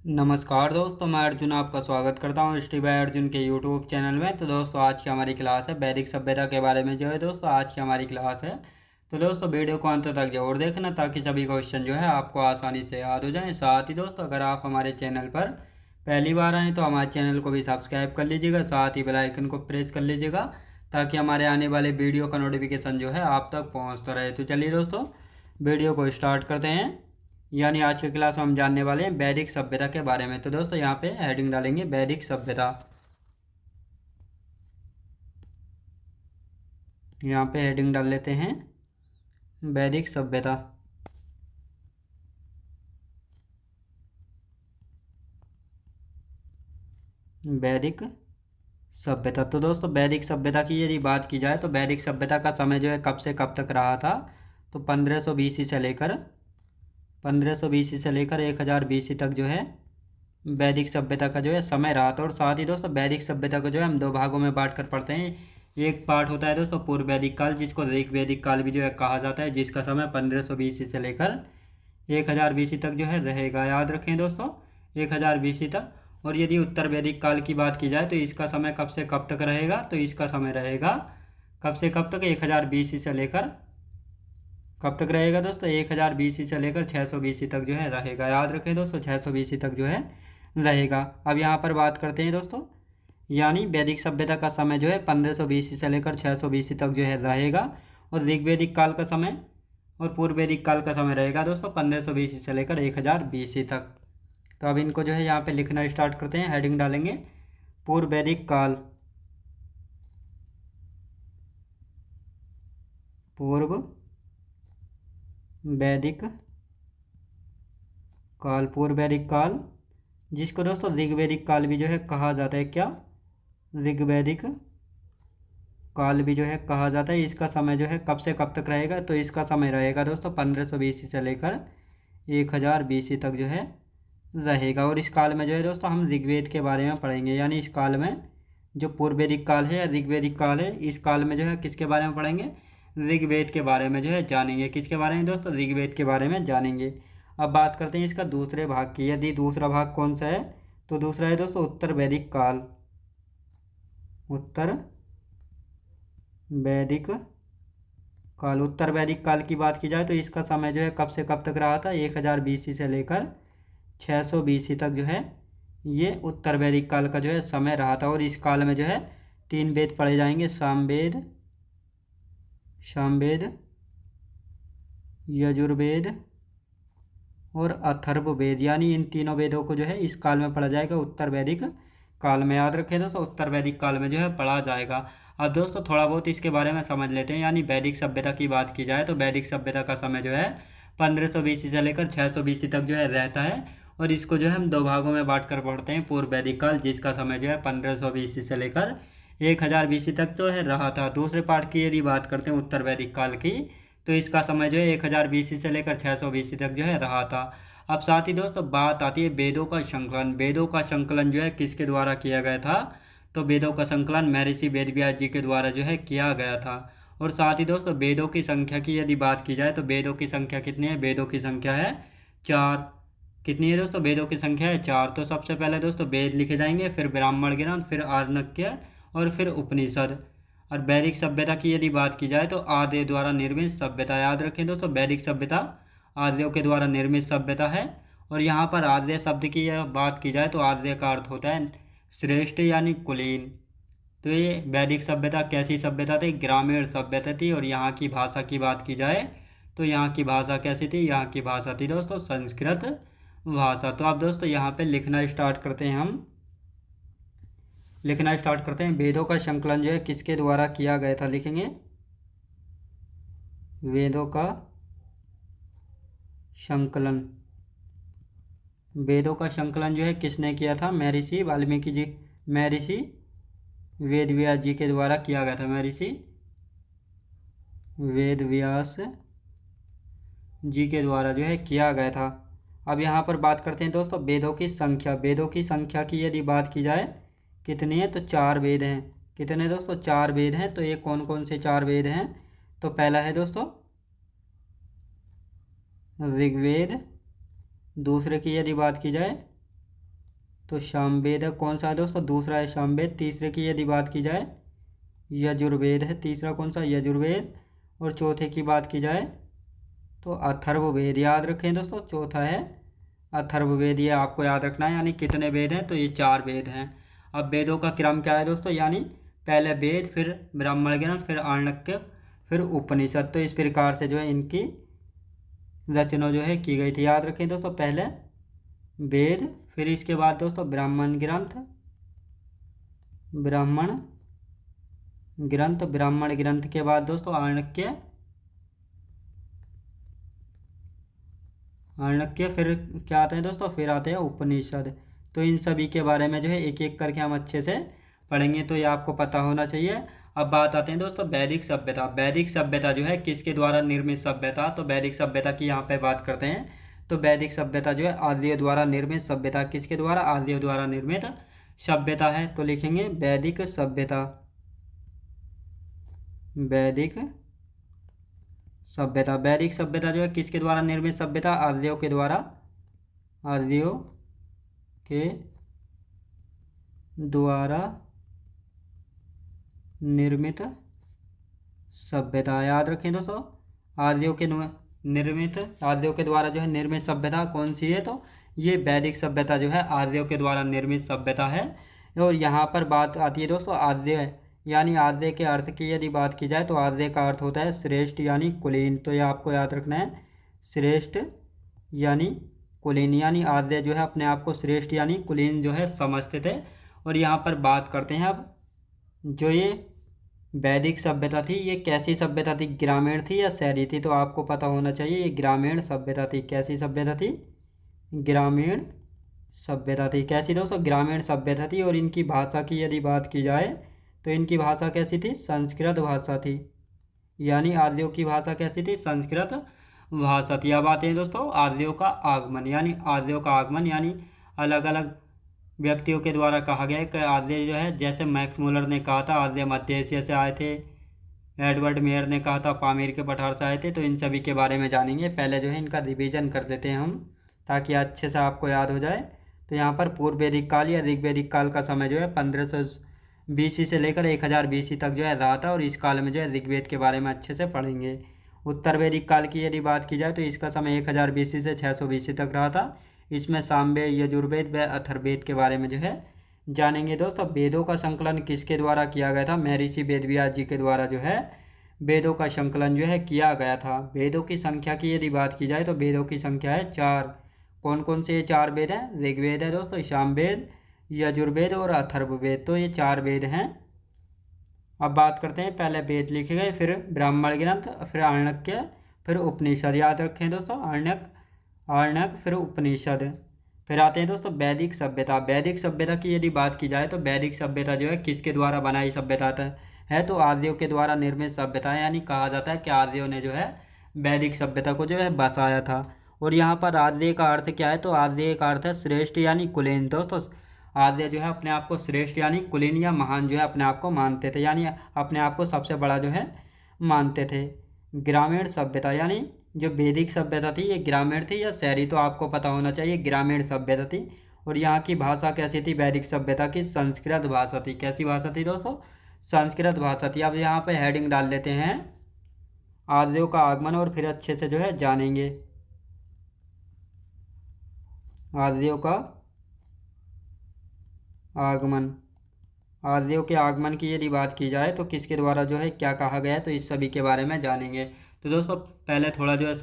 नमस्कार दोस्तों, मैं अर्जुन आपका स्वागत करता हूँ स्टडी बाय अर्जुन के यूट्यूब चैनल में। तो दोस्तों, आज की हमारी क्लास है वैदिक सभ्यता के बारे में। जो है दोस्तों, आज की हमारी क्लास है। तो दोस्तों, वीडियो को अंत तक जरूर देखना ताकि सभी क्वेश्चन जो है आपको आसानी से याद हो जाएं। साथ ही दोस्तों, अगर आप हमारे चैनल पर पहली बार आएँ तो हमारे चैनल को भी सब्सक्राइब कर लीजिएगा, साथ ही बेल आइकन को प्रेस कर लीजिएगा ताकि हमारे आने वाले वीडियो का नोटिफिकेशन जो है आप तक पहुँचता रहे। तो चलिए दोस्तों, वीडियो को स्टार्ट करते हैं। यानी आज की क्लास में हम जानने वाले हैं वैदिक सभ्यता के बारे में। तो दोस्तों, यहाँ पे हेडिंग डालेंगे वैदिक सभ्यता। यहाँ पे हेडिंग डाल लेते हैं वैदिक सभ्यता। वैदिक सभ्यता। तो दोस्तों, वैदिक सभ्यता की यदि बात की जाए तो वैदिक सभ्यता का समय जो है कब से कब तक रहा था। तो 1500 बीसी से लेकर 1000 बीसी तक जो है वैदिक सभ्यता का जो है समय रहा था। और साथ ही दोस्तों, वैदिक सभ्यता को जो है हम दो भागों में बांट कर पढ़ते हैं। एक पार्ट होता है दोस्तों पूर्व वैदिक काल, जिसको ऋग वैदिक काल भी जो है कहा जाता है, जिसका समय 1500 बीसी से लेकर 1000 बीसी तक जो है रहेगा। याद रखें दोस्तों, 1000 बीसी तक। और यदि उत्तर वैदिक काल की बात की जाए तो इसका समय कब से कब तक रहेगा। तो इसका समय रहेगा कब से कब तक, 1000 बीसी से लेकर कब तक रहेगा दोस्तों, 1000 बीसी से लेकर 600 बीसी तक जो है रहेगा। याद रखें दोस्तों, 600 बीसी तक जो है रहेगा। अब यहाँ पर बात करते हैं दोस्तों, यानी वैदिक सभ्यता का समय जो है 1500 बीसी से लेकर 600 बीसी तक जो है रहेगा। और ऋग्वैदिक काल का समय और पूर्व वैदिक काल का समय रहेगा दोस्तों 1500 बीसी से लेकर 1000 बीसी तक। तो अब इनको जो है यहाँ पे लिखना स्टार्ट करते हैं। हेडिंग डालेंगे पूर्व वैदिक काल। पूर्व वैदिक काल, पूर्व वैदिक काल, जिसको दोस्तों ऋग्वैदिक काल भी जो है कहा जाता है। क्या? ऋग्वैदिक काल भी जो है कहा जाता है। इसका समय जो है कब से कब तक रहेगा। तो इसका समय रहेगा दोस्तों 1500 बीसी से लेकर 1000 बीसी तक जो है रहेगा। और इस काल में जो है दोस्तों हम ऋग्वेद के बारे में पढ़ेंगे। यानी इस काल में जो पूर्व वैदिक काल है या ऋग्वैदिक काल है, इस काल में जो है किसके बारे में पढ़ेंगे, ऋग्वेद के बारे में जो है जानेंगे। किसके बारे में दोस्तों, ऋग्वेद के बारे में जानेंगे। अब बात करते हैं इसका दूसरे भाग की। यदि दूसरा भाग कौन सा है, तो दूसरा है दोस्तों उत्तर वैदिक काल। उत्तर वैदिक काल, उत्तर वैदिक काल की बात की जाए तो इसका समय जो है कब से कब तक रहा था, 1000 बीसी से लेकर 600 बीसी तक जो है ये उत्तर वैदिक काल का जो है समय रहा था। और इस काल में जो है 3 वेद पढ़े जाएंगे, सामवेद, सामवेद, यजुर्वेद और अथर्ववेद। यानी इन तीनों वेदों को जो है इस काल में पढ़ा जाएगा, उत्तर वैदिक काल में। याद रखें दोस्तों, उत्तर वैदिक काल में जो है पढ़ा जाएगा। अब दोस्तों, थोड़ा बहुत इसके बारे में समझ लेते हैं। यानी वैदिक सभ्यता की बात की जाए तो वैदिक सभ्यता का समय जो है 1500 बीसी से लेकर 600 बीसी तक जो है रहता है। और इसको जो है हम दो भागों में बांट कर पढ़ते हैं। पूर्व वैदिक काल, जिसका समय जो है 1500 बीसी से लेकर 1000 बीसी तक जो है रहा था। दूसरे पार्ट की यदि बात करते हैं उत्तर वैदिक काल की, तो इसका समय जो है 1000 बीसी से लेकर 600 बीसी तक जो है रहा था। अब साथ ही दोस्तों बात आती है वेदों का संकलन। वेदों का संकलन जो है किसके द्वारा किया गया था। तो वेदों का संकलन महर्षि वेदव्यास जी के द्वारा जो है किया गया था। और साथ ही दोस्तों वेदों की संख्या की यदि बात की जाए तो वेदों की संख्या कितनी है, वेदों की संख्या है 4। कितनी है दोस्तों, वेदों की संख्या है 4। तो सबसे पहले दोस्तों वेद लिखे जाएंगे, फिर ब्राह्मण ग्रंथ, फिर आरण्यक और फिर उपनिषद। और वैदिक सभ्यता की यदि बात की जाए तो आर्य द्वारा निर्मित सभ्यता। याद रखें दोस्तों, वैदिक सभ्यता आर्यों के द्वारा निर्मित सभ्यता है। और यहाँ पर आर्य शब्द की यह बात की जाए तो आर्य का अर्थ होता है श्रेष्ठ यानी कुलीन। तो ये वैदिक सभ्यता कैसी सभ्यता थी, ग्रामीण सभ्यता थी। और यहाँ की भाषा की बात की जाए तो यहाँ की भाषा कैसी थी, यहाँ की भाषा थी दोस्तों संस्कृत भाषा। तो अब दोस्तों यहाँ पे लिखना स्टार्ट करते हैं। हम लिखना स्टार्ट करते हैं। वेदों का संकलन जो है किसके द्वारा किया गया था, लिखेंगे वेदों का संकलन। वेदों का संकलन जो है किसने किया था, महर्षि वाल्मीकि जी, महर्षि वेदव्यास जी के द्वारा किया गया था। महर्षि वेदव्यास जी के द्वारा जो है किया गया था। अब यहाँ पर बात करते हैं दोस्तों वेदों की संख्या। वेदों की संख्या की यदि बात की जाए कितनी है, तो 4 वेद हैं। कितने दोस्तों, 4 वेद हैं। तो ये कौन कौन से 4 वेद हैं, तो पहला है दोस्तों ऋग्वेद। दूसरे की यदि बात की जाए तो सामवेद है, कौन सा है दोस्तों, दूसरा है सामवेद। तीसरे की यदि बात की जाए यजुर्वेद है, तीसरा कौन सा, यजुर्वेद। और चौथे की बात की जाए तो अथर्ववेद, याद रखें दोस्तों, चौथा है अथर्ववेद। ये आपको याद रखना है। यानी कितने वेद हैं, तो ये 4 वेद हैं। अब वेदों का क्रम क्या है दोस्तों, यानी पहले वेद, फिर ब्राह्मण ग्रंथ, फिर आरण्यक, फिर उपनिषद। तो इस प्रकार से जो है इनकी रचना जो है की गई थी। याद रखें दोस्तों, पहले वेद, फिर इसके बाद दोस्तों ब्राह्मण ग्रंथ, ब्राह्मण ग्रंथ, ब्राह्मण ग्रंथ के बाद दोस्तों आरण्यक, आरण्यक, फिर क्या आते हैं दोस्तों, फिर आते हैं उपनिषद। तो इन सभी के बारे में जो है एक एक करके हम अच्छे से पढ़ेंगे, तो ये आपको पता होना चाहिए। अब बात आते हैं दोस्तों वैदिक सभ्यता। वैदिक सभ्यता जो है किसके द्वारा निर्मित सभ्यता, तो वैदिक सभ्यता की यहाँ पे बात करते हैं। तो वैदिक सभ्यता जो है आर्यों द्वारा निर्मित सभ्यता, किसके द्वारा, आर्यों द्वारा निर्मित सभ्यता है। तो लिखेंगे वैदिक सभ्यता, वैदिक सभ्यता। वैदिक सभ्यता जो है किसके द्वारा निर्मित सभ्यता, आर्यों के द्वारा, आर्यों के द्वारा निर्मित सभ्यता। याद रखें दोस्तों, आर्यों के निर्मित, आर्यों के द्वारा जो है निर्मित सभ्यता कौन सी है, तो ये वैदिक सभ्यता जो है आर्यों के द्वारा निर्मित सभ्यता है। और यहाँ पर बात आती है दोस्तों आर्य, यानी आर्य के अर्थ की यदि बात की जाए तो आर्य का अर्थ होता है श्रेष्ठ यानी कुलीन। तो ये आपको याद रखना है, श्रेष्ठ यानी कुलीन। यानी आर्य जो है अपने आप को श्रेष्ठ यानी कुलीन जो है समझते थे। और यहाँ पर बात करते हैं अब, जो ये वैदिक सभ्यता थी ये कैसी सभ्यता थी, ग्रामीण थी या शहरी थी, तो आपको पता होना चाहिए ये ग्रामीण सभ्यता थी। कैसी सभ्यता थी, ग्रामीण सभ्यता थी। कैसी दोस्तों, ग्रामीण सभ्यता थी। और इनकी भाषा की यदि बात की जाए तो इनकी भाषा कैसी थी, संस्कृत भाषा थी। यानी आर्यों की भाषा कैसी थी, संस्कृत भाषा थी। अब आते हैं दोस्तों आर्यों का आगमन। यानी आर्यों का आगमन यानी अलग अलग व्यक्तियों के द्वारा कहा गया है कि आर्य जो है, जैसे मैक्स मूलर ने कहा था आर्य मध्य एशिया से आए थे, एडवर्ड मेयर ने कहा था पामीर के पठार से आए थे। तो इन सभी के बारे में जानेंगे। पहले जो है इनका रिवीजन कर देते हैं हम, ताकि अच्छे से आपको याद हो जाए। तो यहाँ पर पूर्व वैदिक काल या ऋग्वैदिक काल का समय जो है 1500 BC से लेकर 1000 BC तक जो है रहा था। और इस काल में जो है ऋग्वेद के बारे में अच्छे से पढ़ेंगे। उत्तर वैदिक काल की यदि बात की जाए तो इसका समय 1000 BC से 600 BC तक रहा था। इसमें सामवेद, यजुर्वेद व अथर्ववेद के बारे में जो है जानेंगे। दोस्तों वेदों का संकलन किसके द्वारा किया गया था, महर्षि वेदव्यास जी के द्वारा जो है वेदों का संकलन जो है किया गया था। वेदों की संख्या की यदि बात की जाए तो वेदों की संख्या है 4। कौन कौन से ये 4 वेद हैं, ऋग्वेद है दोस्तों, सामवेद, यजुर्वेद और अथर्ववेद। तो ये 4 वेद हैं। अब बात करते हैं, पहले वेद लिखे गए, फिर ब्राह्मण ग्रंथ, फिर आरण्यक, फिर उपनिषद। याद रखें दोस्तों, आरण्यक फिर उपनिषद। फिर आते हैं दोस्तों वैदिक सभ्यता। वैदिक सभ्यता की यदि बात की जाए तो वैदिक सभ्यता जो है किसके द्वारा बनाई सभ्यता है, तो आर्यों के द्वारा निर्मित सभ्यता है। यानी कहा जाता है कि आर्यों ने जो है वैदिक सभ्यता को जो है बसाया था। और यहाँ पर आर्य का अर्थ क्या है, तो आर्य का अर्थ है श्रेष्ठ यानी कुलीन। दोस्तों आर्य जो है अपने आप को श्रेष्ठ यानी कुलीन या महान जो है अपने आप को मानते थे, यानी अपने आप को सबसे बड़ा जो है मानते थे। ग्रामीण सभ्यता, यानी जो वैदिक सभ्यता थी ये ग्रामीण थी या शहरी, तो आपको पता होना चाहिए ग्रामीण सभ्यता थी। और यहाँ की भाषा कैसी थी, वैदिक सभ्यता की संस्कृत भाषा थी। कैसी भाषा थी दोस्तों, संस्कृत भाषा थी। अब यहाँ पे हेडिंग डाल देते हैं आर्यों का आगमन, और फिर अच्छे से जो है जानेंगे आर्यों का आगमन। आर्यों के आगमन की यदि बात की जाए तो किसके द्वारा जो है क्या कहा गया है, तो इस सभी के बारे में जानेंगे। तो दोस्तों पहले थोड़ा जो है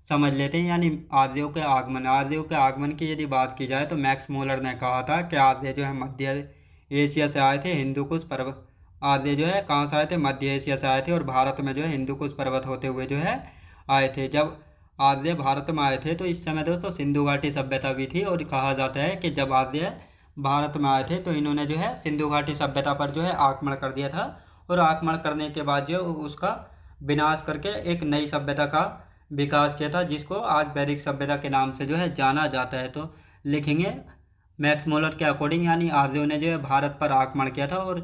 समझ लेते हैं। यानी आर्यों के आगमन, आर्यों के आगमन की यदि बात की जाए तो मैक्स मूलर ने कहा था कि आर्य जो है मध्य एशिया से आए थे, हिंदू कुश पर्वत। आर्य जो है कहाँ से आए थे, मध्य एशिया से आए थे, और भारत में जो है हिंदू कुश पर्वत होते हुए जो है आए थे। जब आर्य भारत में आए थे तो इस समय दोस्तों सिंधु घाटी सभ्यता भी थी। और कहा जाता है कि जब आर्य भारत में आए थे तो इन्होंने जो है सिंधु घाटी सभ्यता पर जो है आक्रमण कर दिया था। और आक्रमण करने के बाद जो उसका विनाश करके एक नई सभ्यता का विकास किया था, जिसको आज वैदिक सभ्यता के नाम से जो है जाना जाता है। तो लिखेंगे मैक्स मूलर के अकॉर्डिंग, यानी आर्यों ने जो है भारत पर आक्रमण किया था। और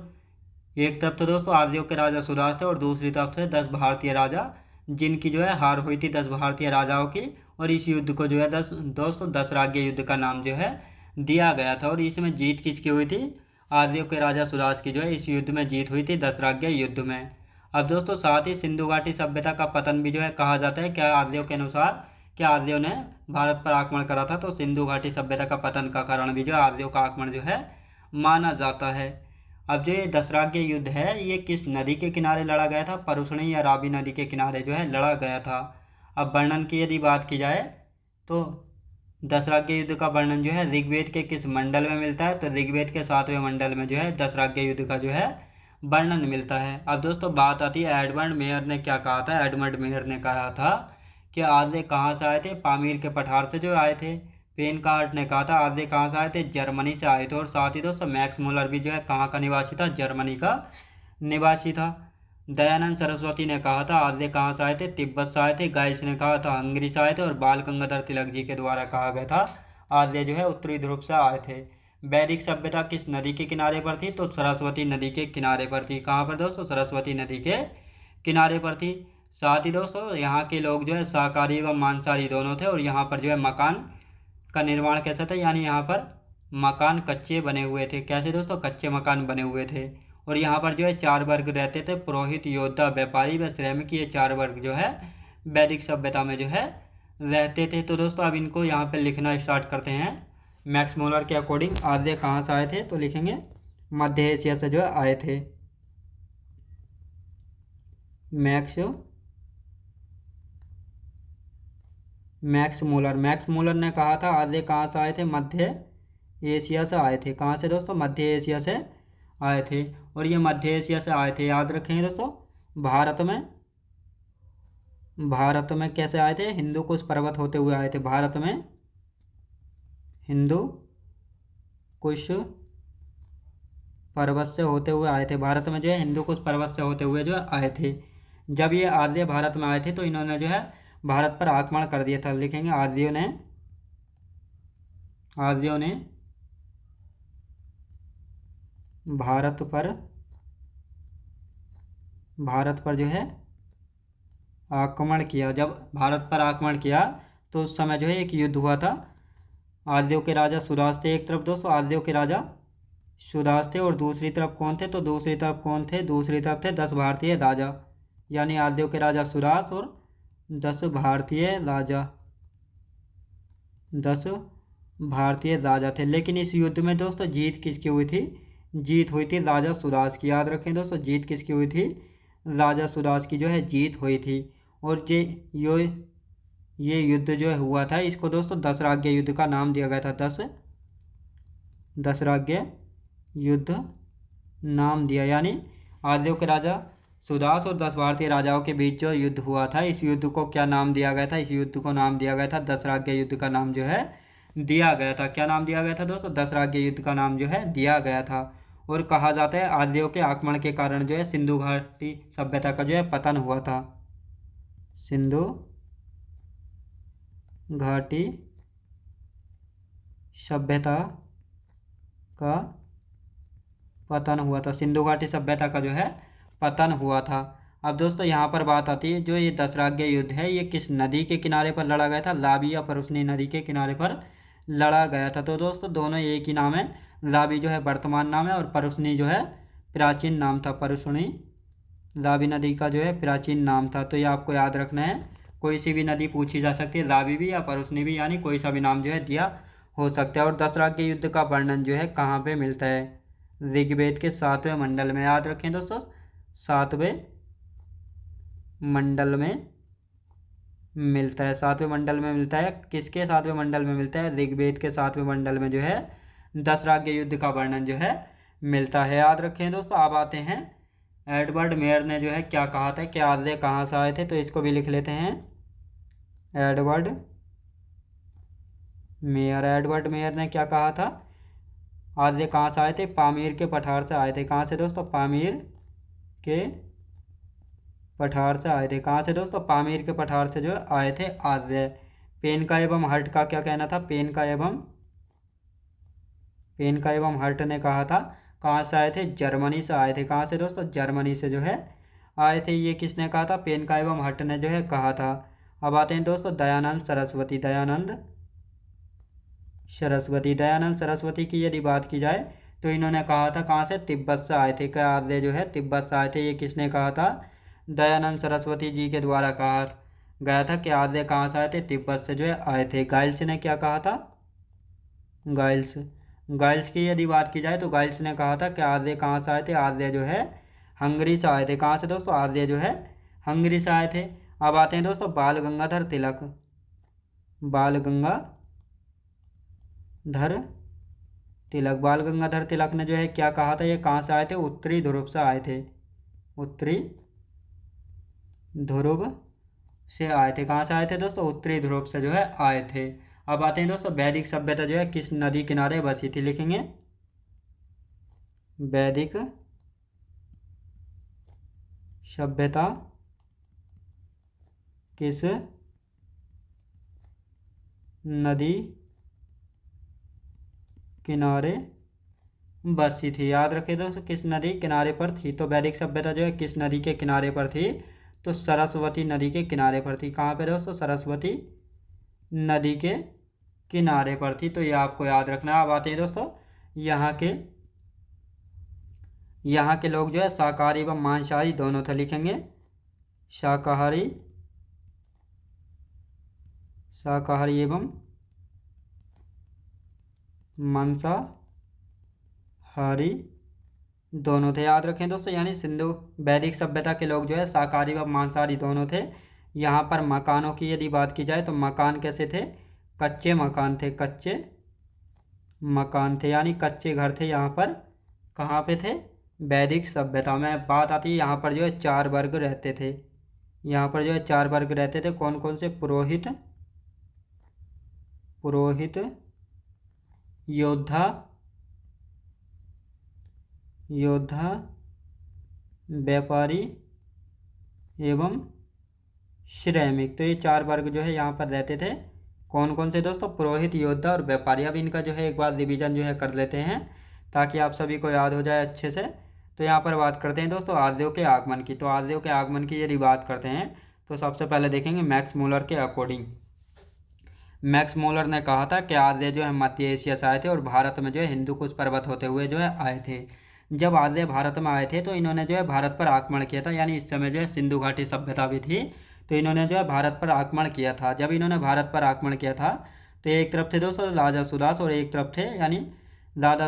एक तरफ तो दोस्तों आर्यों के राजा सुराज थे, और दूसरी तरफ से 10 भारतीय राजा, जिनकी जो है हार हुई थी 10 भारतीय राजाओं की। और इस युद्ध को जो है 10 राज्य युद्ध का नाम जो है दिया गया था। और इसमें जीत किसकी हुई थी? आर्यों के राजा सुदास की जो है इस युद्ध में जीत हुई थी, दशराज्य युद्ध में। अब दोस्तों साथ ही सिंधु घाटी सभ्यता का पतन भी जो है कहा जाता है। क्या आर्यों के अनुसार क्या आर्यों ने भारत पर आक्रमण करा था, तो सिंधु घाटी सभ्यता का पतन का कारण भी जो है आर्यों का आक्रमण जो है माना जाता है। अब जो ये दशराज्य युद्ध है ये किस नदी के किनारे लड़ा गया था? परुष्णी या रावी नदी के किनारे जो है लड़ा गया था। अब वर्णन की यदि बात की जाए तो दशराज्य युद्ध का वर्णन जो है ऋग्वेद के किस मंडल में मिलता है? तो ऋग्वेद के 7वें मंडल में जो है दशराज्य युद्ध का जो है वर्णन मिलता है। अब दोस्तों बात आती है एडमंड मेयर ने क्या कहा था। एडमंड मेयर ने कहा था कि आर्य कहाँ से आए थे? पामीर के पठार से जो आए थे। पेनकार्ट ने कहा था आर्य कहाँ से आए थे? जर्मनी से आए थे। और साथ ही दोस्तों मैक्स मुलर भी जो है कहाँ का निवासी था? जर्मनी का निवासी था। दयानंद सरस्वती ने कहा था आर्य कहाँ से आए थे? तिब्बत से आए थे। गाइस ने कहा था हंगरी से आए थे। और बाल गंगाधर तिलक जी के द्वारा कहा गया था आर्य जो है उत्तरी ध्रुव से आए थे। वैदिक सभ्यता किस नदी के किनारे पर थी? तो सरस्वती नदी के किनारे पर थी। कहाँ पर दोस्तों? सरस्वती नदी के किनारे पर थी। साथ ही दोस्तों यहाँ के लोग जो है शाकाहारी व मांसाहारी दोनों थे। और यहाँ पर जो है मकान का निर्माण कैसा था? यानी यहाँ पर मकान कच्चे बने हुए थे। कैसे दोस्तों? कच्चे मकान बने हुए थे। और यहाँ पर जो है 4 वर्ग रहते थे, पुरोहित, योद्धा, व्यापारी व श्रमिक। ये 4 वर्ग जो है वैदिक सभ्यता में जो है रहते थे। तो दोस्तों अब इनको यहाँ पे लिखना स्टार्ट करते हैं। मैक्स मुलर के अकॉर्डिंग आर्य कहाँ से आए थे? तो लिखेंगे मध्य एशिया से जो है आए थे। मैक्स मुलर ने कहा था आर्य कहाँ से आए थे? मध्य एशिया से आए थे। कहाँ से दोस्तों? मध्य एशिया से आए थे। और ये मध्य एशिया से आए थे, याद रखेंगे दोस्तों। भारत में कैसे आए थे? हिंदू कुश पर्वत होते हुए आए थे। भारत में हिंदू कुश पर्वत से होते हुए आए थे। भारत में जो है हिंदू कुश पर्वत से होते हुए जो आए थे। जब ये आर्य भारत में आए थे तो इन्होंने जो है भारत पर आक्रमण कर दिया था। लिखेंगे आर्यों ने भारत पर जो है आक्रमण किया। जब भारत पर आक्रमण किया तो उस समय जो है एक युद्ध हुआ था। आर्यों के राजा सुदास थे एक तरफ दोस्तों, आर्यों के राजा सुदास थे। और दूसरी तरफ कौन थे? तो दूसरी तरफ कौन थे? दूसरी तरफ थे 10 भारतीय राजा। यानी आर्यों के राजा सुदास और 10 भारतीय राजा थे। लेकिन इस युद्ध में दोस्तों जीत किसकी हुई थी? जीत हुई थी राजा सुदास की। याद रखें दोस्तों, जीत किसकी हुई थी? राजा सुदास की जो है जीत हुई थी। और ये युद्ध जो है हुआ था, इसको दोस्तों दशराज्य युद्ध का नाम दिया गया था। दशराज्य युद्ध नाम दिया। यानी आर्यों के राजा सुदास और 10 भारतीय राजाओं के बीच जो युद्ध हुआ था, इस युद्ध को क्या नाम दिया गया था? इस युद्ध को नाम दिया गया था दशराज्य युद्ध का नाम जो है दिया गया था। क्या नाम दिया गया था दोस्तों? दशराज्य युद्ध का नाम जो है दिया गया था। और कहा जाता है आर्यों के आक्रमण के कारण जो है सिंधु घाटी सभ्यता का जो है पतन हुआ था। सिंधु घाटी सभ्यता का पतन हुआ था। सिंधु घाटी सभ्यता का जो है पतन हुआ था। अब दोस्तों यहाँ पर बात आती है, जो ये दशराज्य युद्ध है ये किस नदी के किनारे पर लड़ा गया था? रावी या परुष्णी नदी के किनारे पर लड़ा गया था। तो दोस्तों दोनों एक ही नाम है। रावी जो है वर्तमान नाम है और परुष्णी जो है प्राचीन नाम था। परुष्णी रावी नदी का जो है प्राचीन नाम था। तो ये आपको याद रखना है। कोई सी भी नदी पूछी जा सकती है, रावी भी या परुष्णी भी, यानी कोई सा भी नाम जो है दिया हो सकता है। और दशराज्य युद्ध का वर्णन जो है कहाँ पे मिलता है? ऋग्वेद के 7वें मंडल में। याद रखें दोस्तों, 7वें मंडल में मिलता है। 7वें मंडल में मिलता है। किसके 7वें मंडल में मिलता है? ऋग्वेद के 7वें मंडल में जो है दशराज्य युद्ध का वर्णन जो है मिलता है। याद रखें दोस्तों। अब आते हैं एडवर्ड मेयर ने जो है क्या कहा था कि आर्य कहाँ से आए थे? तो इसको भी लिख लेते हैं। एडवर्ड मेयर ने क्या कहा था? आर्य कहाँ से आए थे? पामीर के पठार से आए थे। कहाँ से दोस्तों? पामीर के पठार से आए थे। कहाँ से दोस्तों? पामीर के पठार से जो आए थे आर्य। पेन का एवं हर्ट का क्या कहना था? पेन का एवं हर्ट ने कहा था कहाँ से आए थे? जर्मनी से आए थे। कहाँ से दोस्तों? जर्मनी से जो है आए थे। ये किसने कहा था? पेन का एवं हर्ट ने जो है कहा था। अब आते हैं दोस्तों दयानंद सरस्वती। दयानंद सरस्वती की यदि बात की जाए तो इन्होंने कहा था कहाँ से, तिब्बत से आए थे। क्या आर्य जो है तिब्बत से आए थे, ये किसने कहा था, दयानंद सरस्वती जी के द्वारा कहा गया था कि आर्य कहाँ से आए थे, तिब्बत से जो है आए थे। गाइल्स ने क्या कहा था, गाइल्स, गाइल्स की यदि बात की जाए तो गाइल्स ने कहा था कि आर्य कहाँ से आए थे, आर्य जो है हंगरी से आए थे। कहाँ से दोस्तों, आर्य जो है हंगरी से आए थे। अब आते हैं दोस्तों बाल गंगाधर तिलक। बाल गंगाधर तिलक, बाल गंगाधर तिलक ने जो है क्या कहा था, ये कहाँ से आए थे, उत्तरी ध्रुव से आए थे। उत्तरी ध्रुव से आए थे। कहाँ से आए थे दोस्तों, उत्तरी ध्रुव से जो है आए थे। अब आते हैं दोस्तों वैदिक सभ्यता जो है किस नदी किनारे बसी थी, लिखेंगे वैदिक सभ्यता किस नदी किनारे बसी थी। याद रखिए दोस्तों किस नदी किनारे पर थी। तो वैदिक सभ्यता जो है किस नदी के किनारे पर थी, तो सरस्वती नदी के किनारे पर थी। कहाँ पे दोस्तों, सरस्वती नदी के किनारे पर थी। तो ये आपको याद रखना है। अब आते हैं दोस्तों यहाँ के लोग जो है शाकाहारी व मांसाहारी दोनों थे, लिखेंगे शाकाहारी एवं मांसाहारी दोनों थे। याद रखें दोस्तों, यानी सिंधु वैदिक सभ्यता के लोग जो है शाकाहारी व मांसाहारी दोनों थे। यहाँ पर मकानों की यदि बात की जाए तो मकान कैसे थे, कच्चे मकान थे, कच्चे मकान थे, यानी कच्चे घर थे यहाँ पर। कहाँ पे थे, वैदिक सभ्यता में। बात आती है यहाँ पर जो है 4 वर्ग रहते थे। यहाँ पर जो है 4 वर्ग रहते थे, कौन कौन से, पुरोहित, योद्धा, व्यापारी एवं श्रमिक। तो ये 4 वर्ग जो है यहाँ पर रहते थे। कौन कौन से दोस्तों, पुरोहित, योद्धा और व्यापारी। अब इनका जो है एक बार रिवीजन जो है कर लेते हैं ताकि आप सभी को याद हो जाए अच्छे से। तो यहाँ पर बात करते हैं दोस्तों आर्यों के आगमन की। तो आर्यों के आगमन की यदि बात करते हैं तो सबसे पहले देखेंगे मैक्स मूलर के अकॉर्डिंग। मैक्स मूलर ने कहा था कि आर्य जो है मध्य एशिया से आए थे और भारत में जो है हिंदू कुश पर्वत होते हुए जो है आए थे। जब आर्य भारत में आए थे तो इन्होंने जो है भारत पर आक्रमण किया था, यानी इस समय जो है सिंधु घाटी सभ्यता भी थी। तो इन्होंने जो है भारत पर आक्रमण किया था। जब इन्होंने भारत पर आक्रमण किया था तो एक तरफ थे दोस्तों राजा सुदास और एक तरफ थे यानी राजा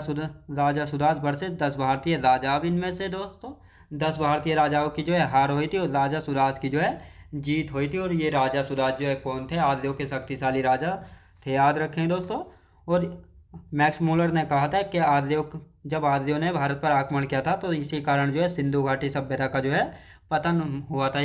सुदास वर्सेस 10 भारतीय राजा। अब इनमें से दोस्तों 10 भारतीय राजाओं की जो है हार हुई थी और राजा सुदास की जो है जीत हुई थी। और ये राजा सुदास जो है कौन थे, आर्यों के शक्तिशाली राजा थे, याद रखें दोस्तों। और मैक्स मूलर ने कहा था कि जब आर्यों ने भारत पर आक्रमण किया था तो इसी कारण जो है सिंधु घाटी सभ्यता का जो है पतन हुआ था।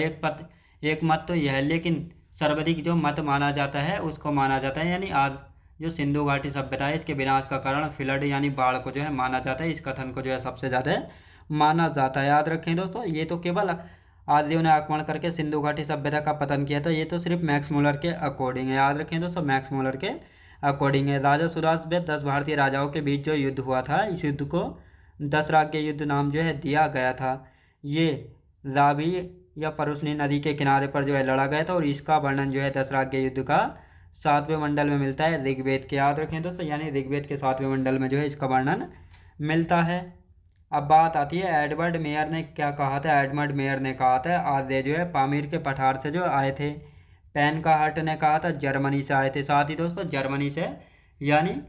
एक मत तो यह है, लेकिन सर्वाधिक जो मत माना जाता है उसको माना जाता है, यानी आज जो सिंधु घाटी सभ्यता है इसके विनाश का कारण फ्लड यानी बाढ़ को जो है माना जाता है। इस कथन को जो है सबसे ज़्यादा माना जाता है। याद रखें दोस्तों, ये तो केवल आर्यों ने आक्रमण करके सिंधु घाटी सभ्यता का पतन किया था, ये तो सिर्फ मैक्स मूलर के अकॉर्डिंग है। याद रखें दोस्तों, मैक्स मूलर के अकॉर्डिंग है। राजा सुदास व 10 भारतीय राजाओं के बीच जो युद्ध हुआ था, इस युद्ध को 10 राज्य युद्ध नाम जो है दिया गया था। ये रावी या परुष्णी नदी के किनारे पर जो है लड़ा गया था और इसका वर्णन जो है 10 राज्य युद्ध का 7वें मंडल में मिलता है ऋग्वेद के। याद रखें दोस्तों, यानी ऋग्वेद के 7वें मंडल में जो है इसका वर्णन मिलता है। अब बात आती है एडवर्ड मेयर ने क्या कहा था। एडवर्ड मेयर ने कहा था आर्य जो है पामीर के पठार से जो आए थे। पेन का हट ने कहा था जर्मनी से आए थे। साथ ही दोस्तों जर्मनी से यानी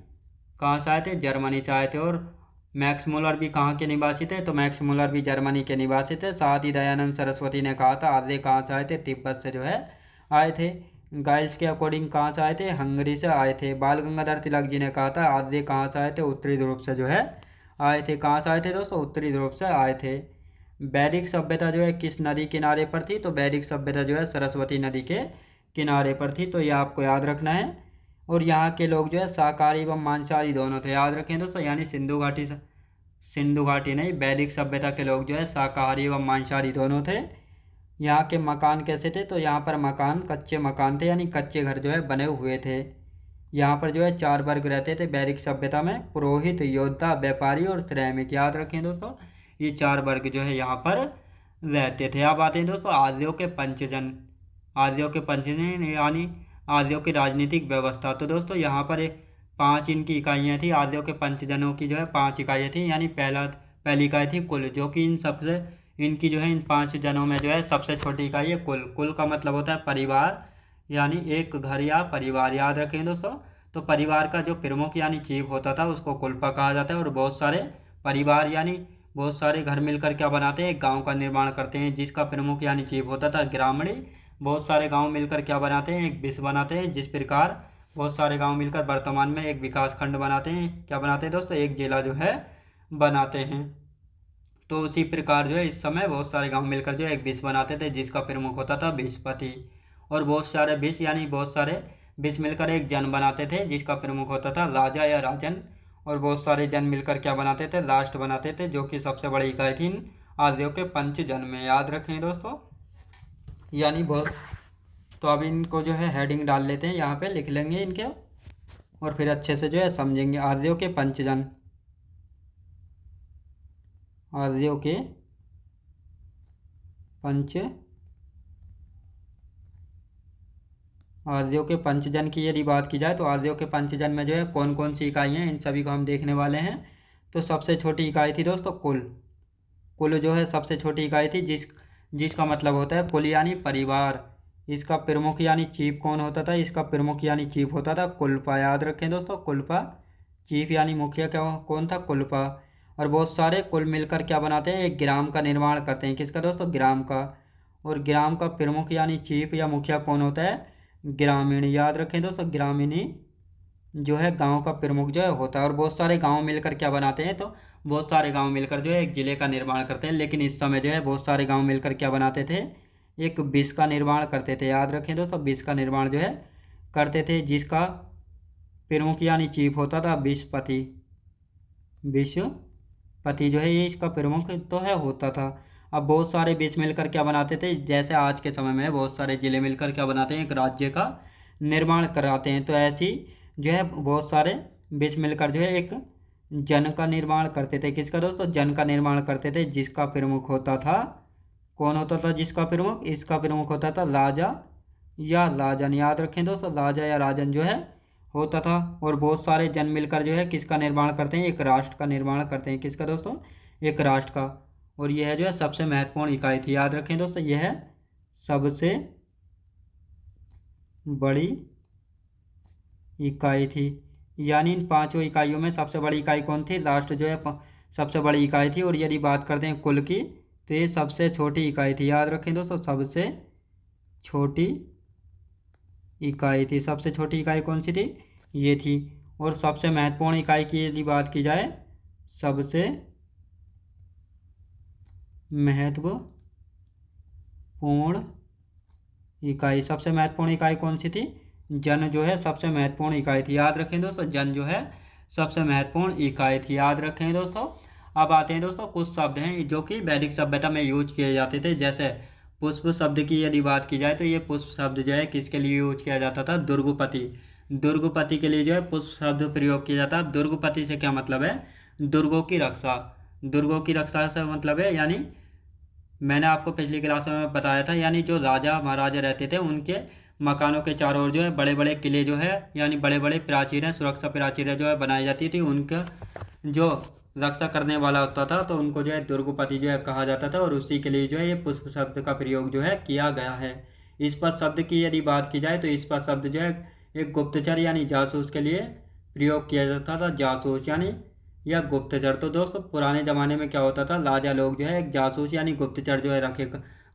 कहाँ से आए थे, जर्मनी से आए थे। और मैक्स मूलर भी कहाँ के निवासी थे, तो मैक्स मूलर भी जर्मनी के निवासी थे। साथ ही दयानंद सरस्वती ने कहा था आर्य कहाँ से आए थे, तिब्बत से जो है आए थे। गाइल्स के अकॉर्डिंग कहाँ से आए थे, हंगरी से आए थे। बाल गंगाधर तिलक जी ने कहा था आर्य कहाँ से आए थे, उत्तरी ध्रुव से जो है आए थे। कहाँ से आए थे दोस्तों, उत्तरी ध्रुव से आए थे। वैदिक सभ्यता जो है किस नदी किनारे पर थी, तो वैदिक सभ्यता जो है सरस्वती नदी के किनारे पर थी। तो ये आपको याद रखना है। और यहाँ के लोग जो है शाकाहारी व मांसाहारी दोनों थे। याद रखें दोस्तों, यानी सिंधु घाटी नहीं, वैदिक सभ्यता के लोग जो है शाकाहारी व मांसाहारी दोनों थे। यहाँ के मकान कैसे थे, तो यहाँ पर मकान कच्चे मकान थे, यानी कच्चे घर जो है बने हुए थे। यहाँ पर जो है 4 वर्ग रहते थे वैदिक सभ्यता में, पुरोहित, योद्धा, व्यापारी और श्रमिक। याद रखें दोस्तों, ये 4 वर्ग जो है यहाँ पर रहते थे। अब आते हैं दोस्तों आर्यों के पंचजन। आर्यों के पंचजन यानी आर्यों की राजनीतिक व्यवस्था। तो दोस्तों यहाँ पर 5 इनकी इकाइयाँ थी। आर्यों के पंचजनों की जो है 5 इकाइयाँ थी, यानी पहली इकाई थी कुल, जो कि इनकी जो है इन 5 जनों में जो है सबसे छोटी इकाई है कुल। कुल का मतलब होता है परिवार, यानी एक घर या परिवार, याद रखें दोस्तों। तो परिवार का जो प्रमुख यानी चीफ होता था उसको कुलपा कहा जाता है। और बहुत सारे परिवार यानी बहुत सारे घर मिलकर क्या बनाते हैं, एक गांव का निर्माण करते हैं, जिसका प्रमुख यानी चीफ होता था ग्रामीण। बहुत सारे गांव मिलकर क्या बनाते हैं, एक विश्व बनाते हैं। जिस प्रकार बहुत सारे गांव मिलकर वर्तमान में एक विकास खंड बनाते हैं, क्या बनाते हैं दोस्तों, एक जिला जो है बनाते हैं। तो उसी प्रकार जो है इस समय बहुत सारे गांव मिलकर जो है एक विश्व बनाते थे, जिसका प्रमुख होता था विश्वपति। और बहुत सारे विश्व यानी बहुत सारे विश्व मिलकर एक जन बनाते थे, जिसका प्रमुख होता था राजा या राजन। और बहुत सारे जन मिलकर क्या बनाते थे, राष्ट्र बनाते थे, जो कि सबसे बड़ी इकाई थी इन आर्यों के पंचजन में, याद रखें दोस्तों। यानी बहुत, तो अब इनको जो है हेडिंग डाल लेते हैं, यहाँ पे लिख लेंगे इनके, और फिर अच्छे से जो है समझेंगे। आर्यों के पंचजन, आर्यों के पंच आर्यों के पंचजन की यदि बात की जाए तो आर्यों के पंचजन में जो है कौन कौन सी इकाई हैं, इन सभी को हम देखने वाले हैं। तो सबसे छोटी इकाई थी दोस्तों कुल। कुल जो है सबसे छोटी इकाई थी, जिसका मतलब होता है कुल यानी परिवार। इसका प्रमुख यानी चीफ कौन होता था, इसका प्रमुख यानी चीफ होता था कुलपा, याद रखें दोस्तों, कुलपा। चीफ यानी मुखिया क्या कौन था, कुलपा। और बहुत सारे कुल मिलकर क्या बनाते हैं, एक ग्राम का निर्माण करते हैं, किसका दोस्तों, ग्राम का। और ग्राम का प्रमुख यानी चीफ या मुखिया कौन होता है, ग्रामीण, याद रखें दोस्तों, ग्रामीणी जो है गांव का प्रमुख जो है होता है। और बहुत सारे गांव मिलकर क्या बनाते हैं, तो बहुत सारे गांव मिलकर जो है एक जिले का निर्माण करते हैं। लेकिन इस समय जो है बहुत सारे गांव मिलकर क्या बनाते थे, एक विश्व का निर्माण करते थे, याद रखें दोस्तों, विश्व का निर्माण जो है करते थे, जिसका प्रमुख यानी चीफ होता था विश्वपति। विश्वपति जो है ये इसका प्रमुख तो है होता था। अब बहुत सारे विश्व मिलकर क्या बनाते थे, जैसे आज के समय में बहुत सारे जिले मिलकर क्या बनाते हैं, एक राज्य का निर्माण कराते हैं। तो ऐसी जो है बहुत सारे विश्व मिलकर जो है एक जन का निर्माण करते थे, किसका दोस्तों, जन का निर्माण करते थे, जिसका प्रमुख होता था, कौन होता था जिसका प्रमुख, इसका प्रमुख होता था राजा या राजन, याद रखें दोस्तों, राजा या राजन जो है होता था। और बहुत सारे जन मिलकर जो है किसका निर्माण करते हैं, एक राष्ट्र का निर्माण करते हैं, किसका दोस्तों, एक राष्ट्र का। और यह जो है सबसे महत्वपूर्ण इकाई थी, याद रखें दोस्तों, यह है सबसे बड़ी इकाई थी। यानी इन पांचों इकाइयों में सबसे बड़ी इकाई कौन थी, राष्ट्र जो है सबसे बड़ी इकाई थी। और यदि बात करते हैं कुल की, तो ये सबसे छोटी इकाई थी, याद रखें दोस्तों, सबसे छोटी इकाई थी। सबसे छोटी इकाई कौन सी थी, ये थी। और सबसे महत्वपूर्ण इकाई की यदि बात की जाए, सबसे महत्वपूर्ण इकाई, सबसे महत्वपूर्ण इकाई कौन सी थी, जन जो है सबसे महत्वपूर्ण इकाई थी, याद रखें दोस्तों, जन जो है सबसे महत्वपूर्ण इकाई थी, याद रखें दोस्तों। अब आते हैं दोस्तों कुछ शब्द हैं जो कि वैदिक सभ्यता में यूज किए जाते थे। जैसे पुष्प शब्द की यदि बात की जाए तो ये पुष्प शब्द जो है किसके लिए यूज किया जाता था, दुर्गपति। दुर्गपति के लिए जो है पुष्प शब्द प्रयोग किया जाता है। दुर्गपति से क्या मतलब है, दुर्गों की रक्षा। दुर्गों की रक्षा से मतलब है, यानी मैंने आपको पिछली क्लास में बताया था, यानी जो राजा महाराजा रहते थे उनके मकानों के चारों ओर जो है बड़े बड़े किले जो है, यानी बड़े बड़े प्राचीरें, सुरक्षा प्राचीरें जो है बनाई जाती थी। उनका जो रक्षा करने वाला होता था तो उनको जो है दुर्गपति जो है कहा जाता था। और उसी के लिए जो है ये पुष्प शब्द का प्रयोग जो है किया गया है। इस पर शब्द की यदि बात की जाए तो इस पर शब्द जो है एक गुप्तचर यानी जासूस के लिए प्रयोग किया जाता था, जासूस यानी या गुप्तचर। तो दोस्तों पुराने ज़माने में क्या होता था, राजा लोग जो है एक जासूस यानी गुप्तचर जो है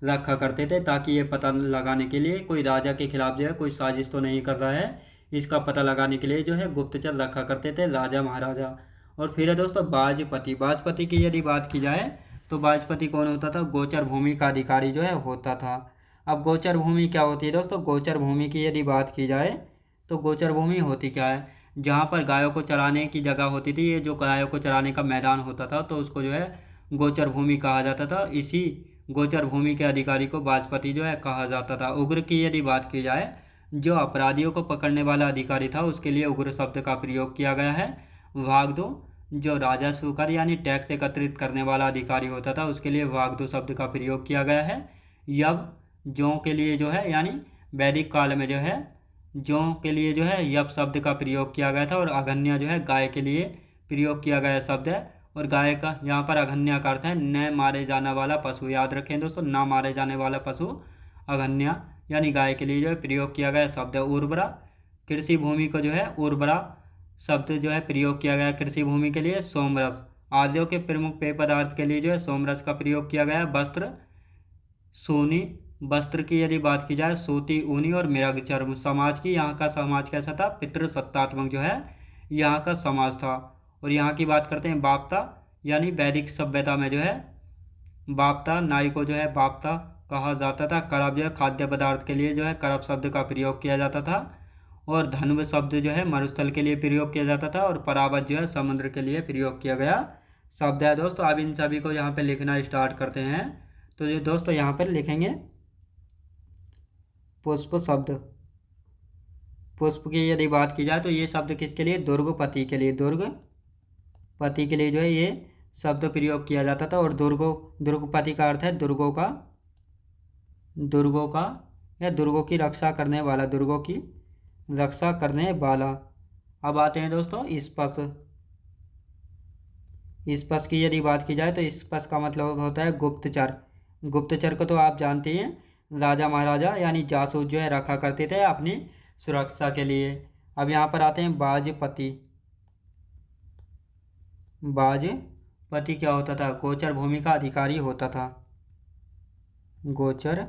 रखा करते थे, ताकि ये पता लगाने के लिए कोई राजा के खिलाफ जो है कोई साजिश तो नहीं कर रहा है, इसका पता लगाने के लिए जो है गुप्तचर रखा करते थे राजा महाराजा। और फिर है दोस्तों बाजपति। बाजपति की यदि बात की जाए तो बाजपति कौन होता था, गोचर भूमि का अधिकारी जो है होता था। अब गोचर भूमि क्या होती है दोस्तों, गोचर भूमि की यदि बात की जाए तो गोचर भूमि होती क्या है, जहाँ पर गायों को चराने की जगह होती थी, ये जो गायों को चराने का मैदान होता था तो उसको जो है गोचर भूमि कहा जाता था। इसी गोचर भूमि के अधिकारी को बाजपति जो है कहा जाता था। उग्र की यदि बात की जाए, जो अपराधियों को पकड़ने वाला अधिकारी था उसके लिए उग्र शब्द का प्रयोग किया गया है। वाग्दो, जो राजस्व कर यानी टैक्स एकत्रित करने वाला अधिकारी होता था उसके लिए वाग्दो शब्द का प्रयोग किया गया है। यव, जो के लिए जो है, यानी वैदिक काल में जो है जौ के लिए जो है यब शब्द का प्रयोग किया गया था, और अघन्या जो है गाय के लिए प्रयोग किया गया शब्द है। और गाय का यहाँ पर अघन्या का अर्थ है न मारे जाने वाला पशु। याद रखें दोस्तों, ना मारे जाने वाला पशु अघन्या, यानी गाय के लिए जो है प्रयोग किया गया शब्द है। उर्वरा, कृषि भूमि को जो है उर्वरा शब्द जो है प्रयोग किया गया कृषि भूमि के लिए। सोमरस, आदियों के प्रमुख पेय पदार्थ के लिए जो है सोमरस का प्रयोग किया गया है। वस्त्र, सोनी, वस्त्र की यदि बात की जाए सूती, ऊनी और मृग चर्म। समाज की, यहाँ का समाज कैसा था, पितृसत्तात्मक जो है यहाँ का समाज था। और यहाँ की बात करते हैं बाप्ता, यानी वैदिक सभ्यता में जो है बाप्ता, नाई को जो है बाप्ता कहा जाता था। करब जो है खाद्य पदार्थ के लिए जो है करब शब्द का प्रयोग किया जाता था। और धन्व शब्द जो है मरुस्थल के लिए प्रयोग किया जाता था। और परावत जो है समुद्र के लिए प्रयोग किया गया शब्द है। दोस्तों अब इन सभी को यहाँ पे लिखना स्टार्ट करते हैं। तो ये दोस्तों यहाँ पर लिखेंगे पुष्प शब्द। पुष्प की यदि बात की जाए तो ये शब्द किसके लिए, दुर्गपति के लिए। दुर्गपति के लिए जो है ये शब्द प्रयोग किया जाता था। और दुर्गपति का अर्थ है दुर्गों का या दुर्गों की रक्षा करने वाला, दुर्गों की रक्षा करने वाला। अब आते हैं दोस्तों स्पश। स्पश की यदि बात की जाए तो स्पश का मतलब होता है गुप्तचर। गुप्तचर को तो आप जानते हैं, राजा महाराजा यानी जासूस जो है रखा करते थे अपनी सुरक्षा के लिए। अब यहाँ पर आते हैं बाजपति। बाजपति क्या होता था, गोचर भूमि का अधिकारी होता था। गोचर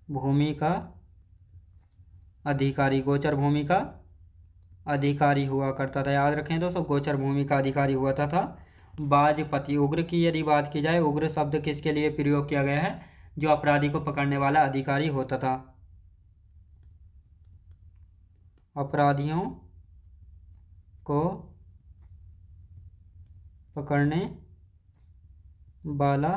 भूमि का अधिकारी, गोचर भूमि का अधिकारी हुआ करता था। याद रखें दोस्तों, गोचर भूमि का अधिकारी हुआ था बाजपति। उग्र की यदि बात की जाए, उग्र शब्द किसके लिए प्रयोग किया गया है, जो अपराधी को पकड़ने वाला अधिकारी होता था। अपराधियों को पकड़ने वाला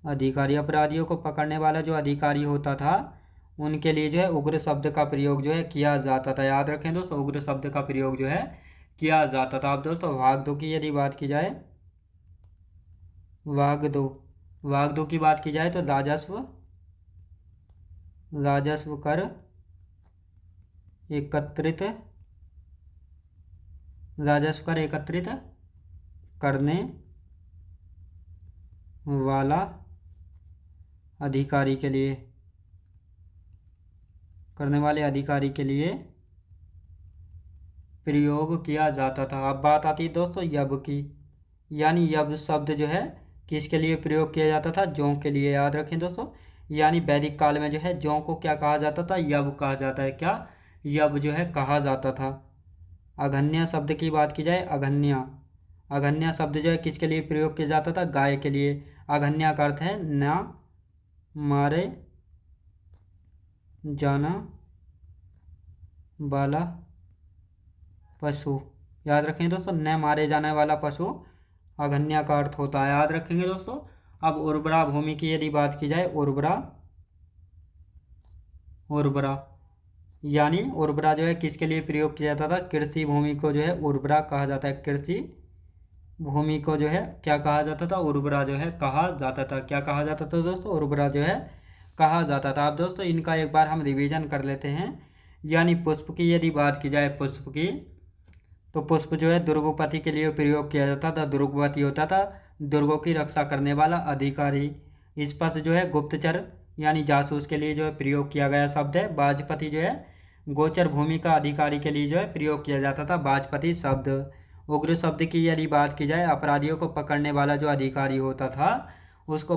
अधिकारी, अपराधियों को पकड़ने वाला जो अधिकारी होता था उनके लिए जो है उग्र शब्द का प्रयोग जो है किया जाता था। याद रखें दोस्तों, उग्र शब्द का प्रयोग जो है किया जाता था। अब दोस्तों वाग्दो की यदि बात की जाए, वाग्दो की बात की जाए तो राजस्व कर एकत्रित करने वाला अधिकारी के लिए, करने वाले अधिकारी के लिए प्रयोग किया जाता था। अब बात आती है दोस्तों यब की, यानी यब शब्द जो है किसके लिए प्रयोग किया जाता था, जौ के लिए। याद रखें दोस्तों, यानी वैदिक काल में जो है जौ को क्या कहा जाता था, यब कहा जाता है। क्या, यब जो है कहा जाता था। अघन्या शब्द की बात की जाए, अघन्या शब्द जो है किसके लिए प्रयोग किया जाता था, गाय के लिए। अघन्या का अर्थ है ना मारे जाना वाला पशु। याद रखें दोस्तों, न मारे जाने वाला पशु अघन्या का अर्थ होता है। याद रखेंगे दोस्तों। अब उर्वरा भूमि की यदि बात की जाए, उर्वरा यानी उर्वरा जो है किसके लिए प्रयोग किया जाता था, कृषि भूमि को जो है उर्वरा कहा जाता है। कृषि भूमि को जो है क्या कहा जाता था, उर्वरा जो है कहा जाता था। क्या कहा जाता था दोस्तों, उर्वरा जो है कहा जाता था। अब दोस्तों इनका एक बार हम रिवीजन कर लेते हैं। यानी पुष्प की यदि बात की जाए, पुष्प की, तो पुष्प जो है दुर्गोपति के लिए प्रयोग किया जाता था। दुर्गोपति होता था दुर्गों की रक्षा करने वाला अधिकारी। स्पश जो है गुप्तचर यानी जासूस के लिए जो है प्रयोग किया गया शब्द है। बाजपति जो है गोचर भूमि का अधिकारी के लिए जो है प्रयोग किया जाता था बाजपति शब्द। उग्र शब्द की यदि बात की जाए, अपराधियों को पकड़ने वाला जो अधिकारी होता था उसको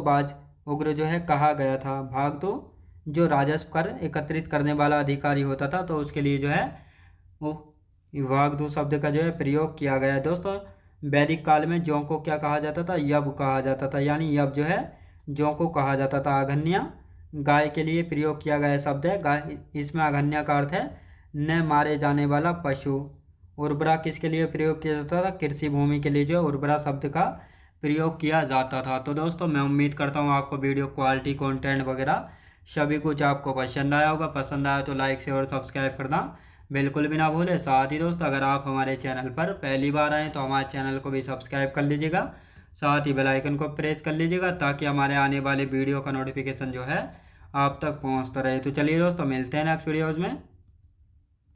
उग्र जो है कहा गया था। भाग दो, जो राजस्व कर एकत्रित करने वाला अधिकारी होता था तो उसके लिए जो है वो वाग्दू शब्द का जो है प्रयोग किया गया है। दोस्तों वैदिक काल में जौ को क्या कहा जाता था, यब कहा जाता था। यानी यब जो है जौ को कहा जाता था। अघन्या गाय के लिए प्रयोग किया गया शब्द है। गाय, इसमें अघन्या का अर्थ है न मारे जाने वाला पशु। उर्वरा किसके लिए प्रयोग किया जाता था, कृषि भूमि के लिए जो है उर्वरा शब्द का प्रयोग किया जाता था। तो दोस्तों मैं उम्मीद करता हूँ आपको वीडियो क्वालिटी कंटेंट वगैरह सभी कुछ आपको पसंद आया होगा। पसंद आया तो लाइक शेयर और सब्सक्राइब करना बिल्कुल भी ना भूलें। साथ ही दोस्तों अगर आप हमारे चैनल पर पहली बार आएँ तो हमारे चैनल को भी सब्सक्राइब कर लीजिएगा। साथ ही बेल आइकन को प्रेस कर लीजिएगा ताकि हमारे आने वाले वीडियो का नोटिफिकेशन जो है आप तक पहुंचता रहे। तो चलिए दोस्तों, मिलते हैं नेक्स्ट वीडियोज़ में।